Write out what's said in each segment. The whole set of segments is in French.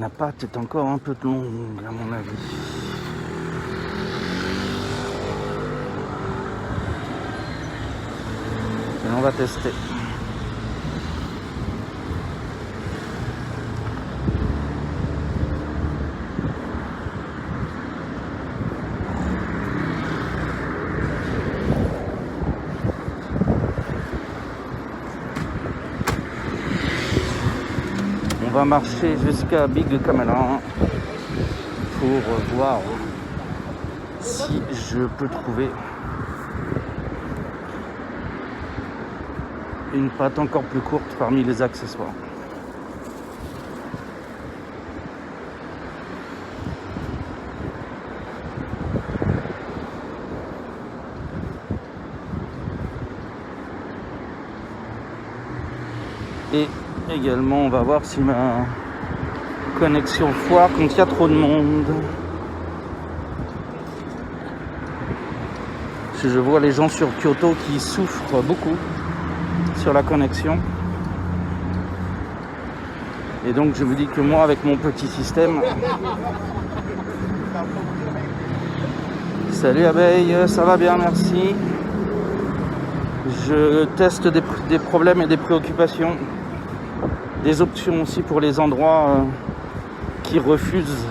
La pâte est encore un peu longue à mon avis. Et on va tester. On va marcher jusqu'à Big Camelin pour voir si je peux trouver une pâte encore plus courte parmi les accessoires. Et également, on va voir si ma connexion foire quand il y a trop de monde. Je vois les gens sur Kyoto qui souffrent beaucoup sur la connexion. Et donc je me dis que moi, avec mon petit système... Salut abeille, ça va bien, merci. Je teste des problèmes et des préoccupations. Des options aussi pour les endroits qui refusent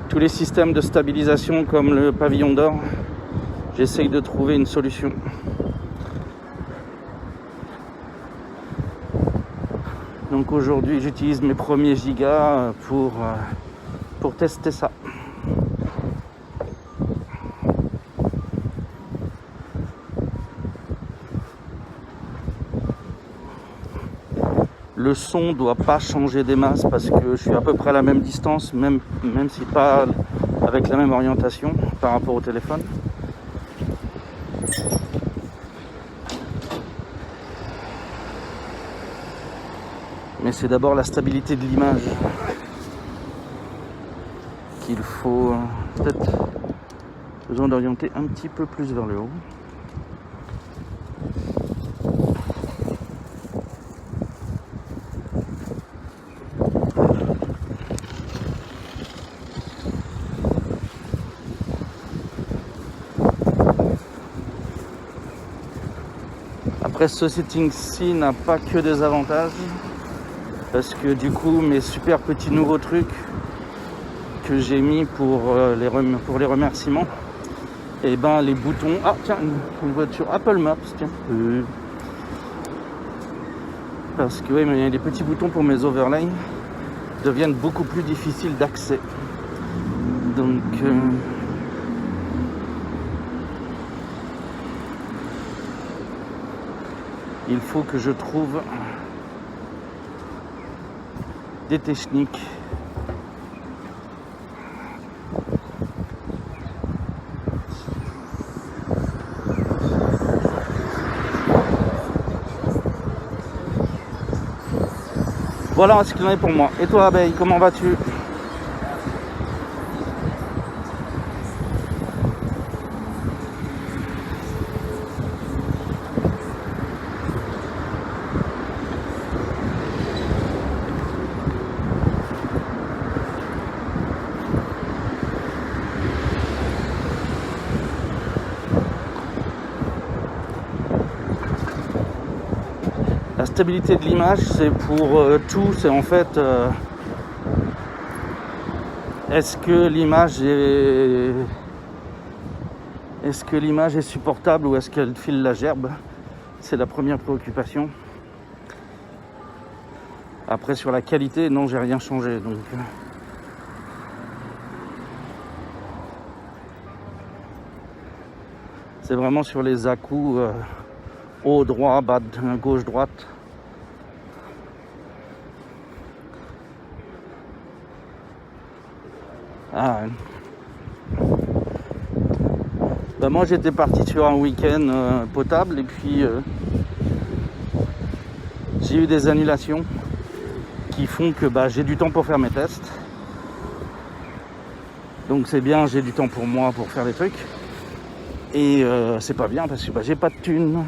tous les systèmes de stabilisation comme le pavillon d'or. J'essaye de trouver une solution. Donc aujourd'hui j'utilise mes premiers gigas pour tester ça. Le son doit pas changer des masses parce que je suis à peu près à la même distance, même si pas avec la même orientation par rapport au téléphone. Mais c'est d'abord la stabilité de l'image qu'il faut peut-être besoin d'orienter un petit peu plus vers le haut. Après, ce setting-ci n'a pas que des avantages, parce que du coup, mes super petits nouveaux trucs que j'ai mis pour les remerciements, et ben les boutons... Ah tiens, une voiture Apple Maps, tiens. Parce que oui, mais il y a des petits boutons pour mes overlays deviennent beaucoup plus difficiles d'accès. Donc... il faut que je trouve des techniques voilà ce qu'il en est pour moi. Et toi abeille, comment vas-tu? La stabilité de l'image, c'est pour tout, c'est en fait est-ce que l'image est supportable ou est-ce qu'elle file la gerbe? C'est la première préoccupation. Après sur la qualité, non, j'ai rien changé. Donc c'est vraiment sur les à-coups haut, droit, bas, gauche, droite. Ah ouais. Bah moi j'étais parti sur un week-end potable et puis j'ai eu des annulations qui font que j'ai du temps pour faire mes tests. Donc c'est bien, j'ai du temps pour moi pour faire des trucs. Et c'est pas bien parce que j'ai pas de thunes.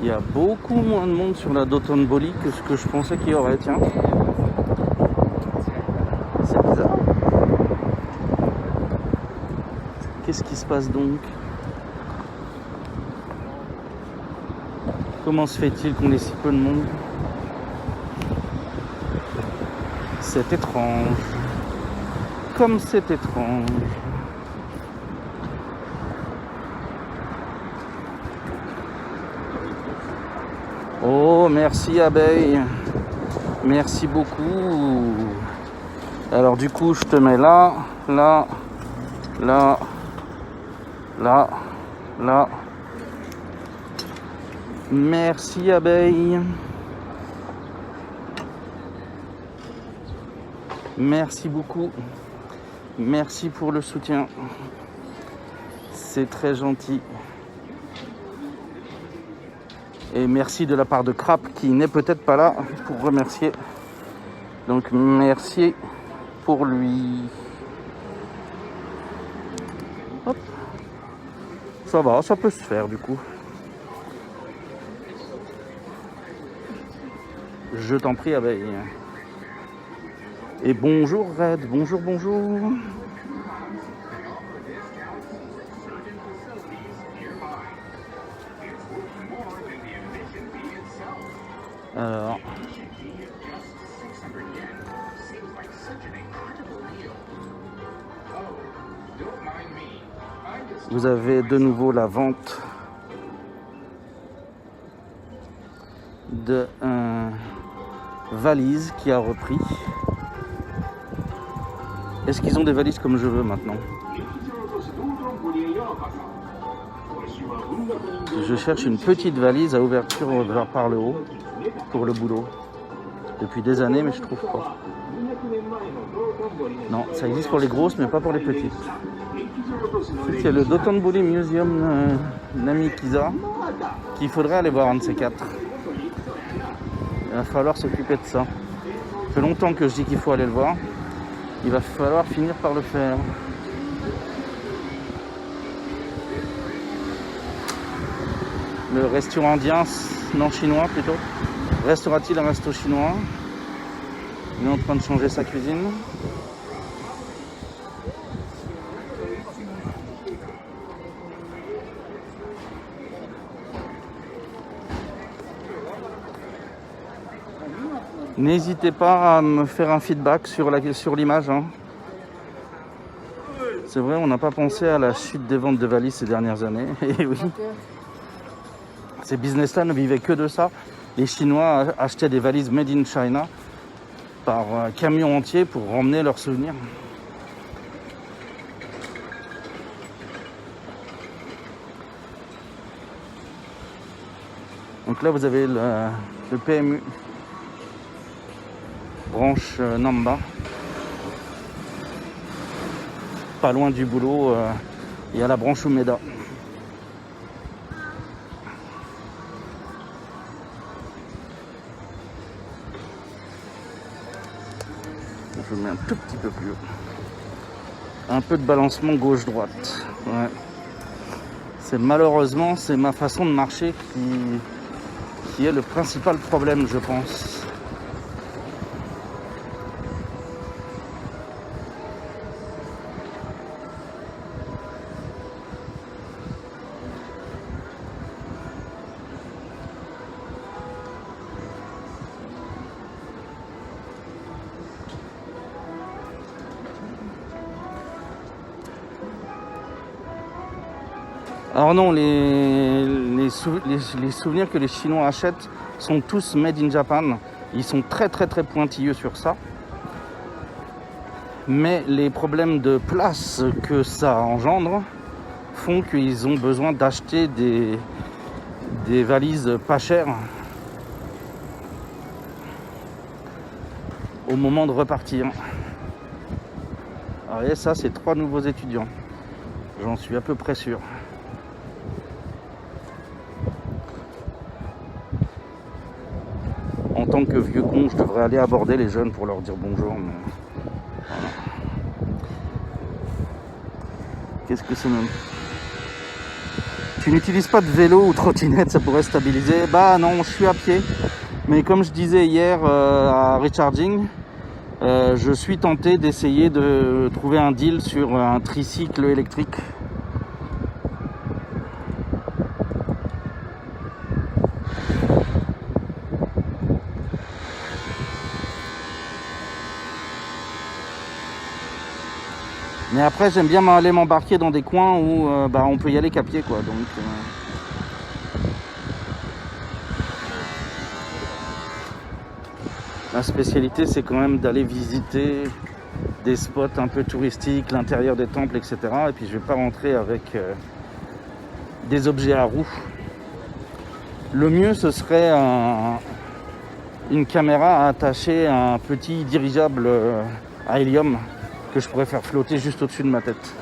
Il y a beaucoup moins de monde sur la Dotonne Boli que ce que je pensais qu'il y aurait, tiens. C'est bizarre. Qu'est-ce qui se passe donc? Comment se fait-il qu'on ait si peu de monde? C'est étrange. Comme c'est étrange. Oh, merci abeille. Merci beaucoup. Alors du coup, je te mets là, là, là, là, là. Merci abeille. Merci beaucoup. Merci pour le soutien. C'est très gentil. Et merci de la part de Crap qui n'est peut-être pas là pour remercier. Donc merci pour lui. Hop. Ça va, ça peut se faire du coup. Je t'en prie abeille. Et bonjour Red, bonjour, bonjour. Alors, vous avez de nouveau la vente de valise qui a repris. Est-ce qu'ils ont des valises comme je veux maintenant? Je cherche une petite valise à ouverture vers par le haut pour le boulot. Depuis des années, mais je trouve pas. Non, ça existe pour les grosses, mais pas pour les petites. C'est le Dotonne Boli Museum Namikiza qu'il faudrait aller voir un de ces quatre. Il va falloir s'occuper de ça. Ça fait longtemps que je dis qu'il faut aller le voir. Il va falloir finir par le faire. Le restaurant indien, non chinois plutôt. Restera-t-il un resto chinois? Il est en train de changer sa cuisine. N'hésitez pas à me faire un feedback sur l'image. Hein. C'est vrai, on n'a pas pensé à la chute des ventes de valises ces dernières années. Et oui. Ces business-là ne vivaient que de ça. Les Chinois achetaient des valises made in China par camion entier pour emmener leurs souvenirs. Donc là, vous avez le PMU, branche Namba. Pas loin du boulot, il y a la branche Umeda. Je mets un tout petit peu plus haut. Un peu de balancement gauche-droite. Ouais. Malheureusement, c'est ma façon de marcher qui est le principal problème, je pense. Alors non, les souvenirs que les Chinois achètent sont tous made in Japan. Ils sont très pointilleux sur ça. Mais les problèmes de place que ça engendre font qu'ils ont besoin d'acheter des valises pas chères au moment de repartir. Alors, et ça, c'est 3 nouveaux étudiants. J'en suis à peu près sûr. En tant que vieux con, je devrais aller aborder les jeunes pour leur dire bonjour. Mais... Voilà. Qu'est-ce que c'est même? Tu n'utilises pas de vélo ou trottinette, ça pourrait stabiliser. Bah non, je suis à pied. Mais comme je disais hier à Recharging, je suis tenté d'essayer de trouver un deal sur un tricycle électrique. Mais après, j'aime bien aller m'embarquer dans des coins où on peut y aller qu'à pied, quoi. Donc, la spécialité, c'est quand même d'aller visiter des spots un peu touristiques, l'intérieur des temples, etc. Et puis, je vais pas rentrer avec des objets à roues. Le mieux, ce serait une caméra attachée à un petit dirigeable à hélium que je pourrais faire flotter juste au-dessus de ma tête.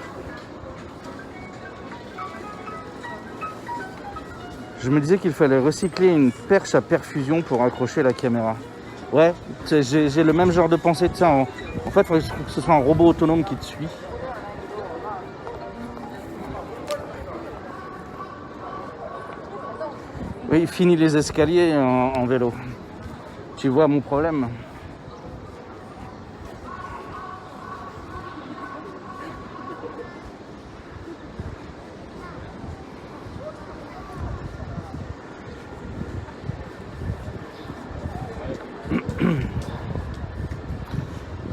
Je me disais qu'il fallait recycler une perche à perfusion pour accrocher la caméra. Ouais, j'ai le même genre de pensée de ça. En fait, il faudrait que ce soit un robot autonome qui te suit. Oui, fini les escaliers en vélo. Tu vois mon problème?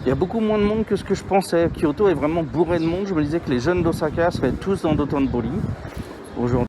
Il y a beaucoup moins de monde que ce que je pensais. Kyoto est vraiment bourré de monde. Je me disais que les jeunes d'Osaka seraient tous dans Dotonbori. Aujourd'hui,